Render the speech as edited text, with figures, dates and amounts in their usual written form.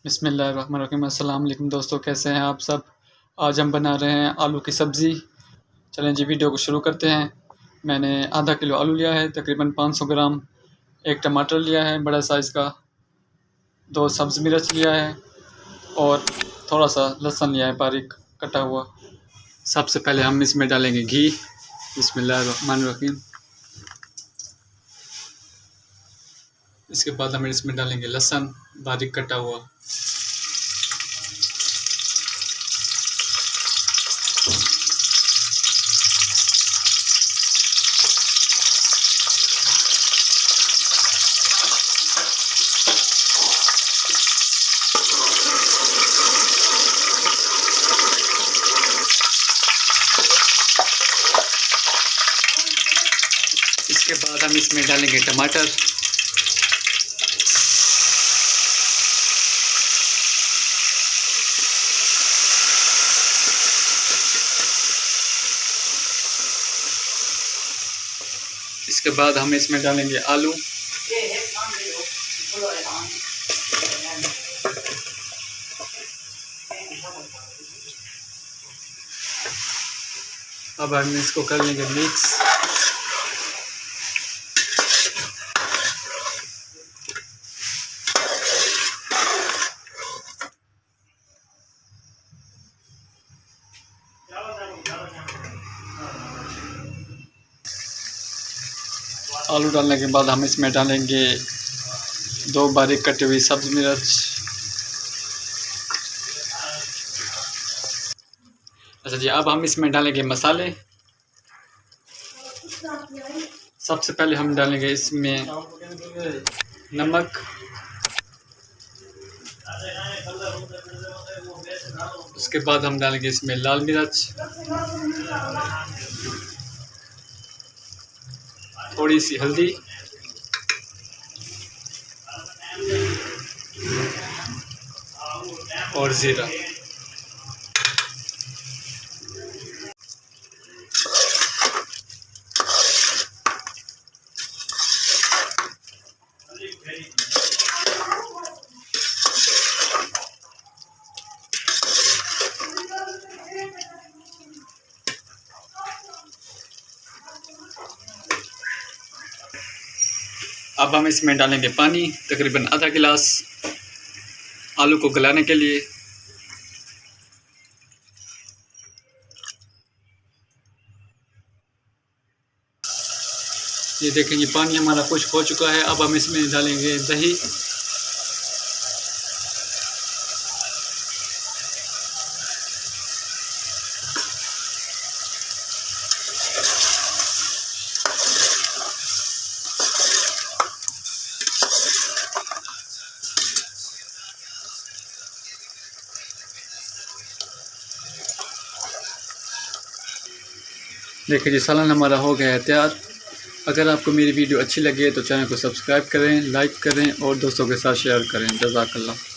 बिस्मिल्लाहिर्रहमानिर्रहीम। अस्सलाम वालेकुम दोस्तों, कैसे हैं आप सब। आज हम बना रहे हैं आलू की सब्ज़ी। चलें जी वीडियो को शुरू करते हैं। मैंने आधा किलो आलू लिया है, तकरीबन 500 ग्राम। एक टमाटर लिया है बड़ा साइज़ का, 2 सब्ज़ मिर्च लिया है और थोड़ा सा लहसुन लिया है बारीक कटा हुआ। सबसे पहले हम इसमें डालेंगे घी। बिस्मिल्लाहिर्रहमानिर्रहीम। इसके बाद हम इसमें डालेंगे लहसुन बारीक कटा हुआ। इसके बाद हम इसमें डालेंगे टमाटर। इसके बाद हम इसमें डालेंगे आलू। अब हम इसको कर लेंगे मिक्स। आलू डालने के बाद हम इसमें डालेंगे 2 बारीक कटी हुई सब्ज़ मिर्च। अच्छा जी, अब हम इसमें डालेंगे मसाले। सबसे पहले हम डालेंगे इसमें नमक, उसके बाद हम डालेंगे इसमें लाल मिर्च, थोड़ी सी हल्दी और ज़ीरा। अब हम इसमें डालेंगे पानी, तकरीबन आधा गिलास, आलू को गलाने के लिए। ये देखें, ये पानी हमारा खुश्क हो चुका है। अब हम इसमें डालेंगे दही। देखिए जी, सालन हमारा हो गया है तैयार। अगर आपको मेरी वीडियो अच्छी लगे तो चैनल को सब्सक्राइब करें, लाइक करें और दोस्तों के साथ शेयर करें। जज़ाकल्लाह।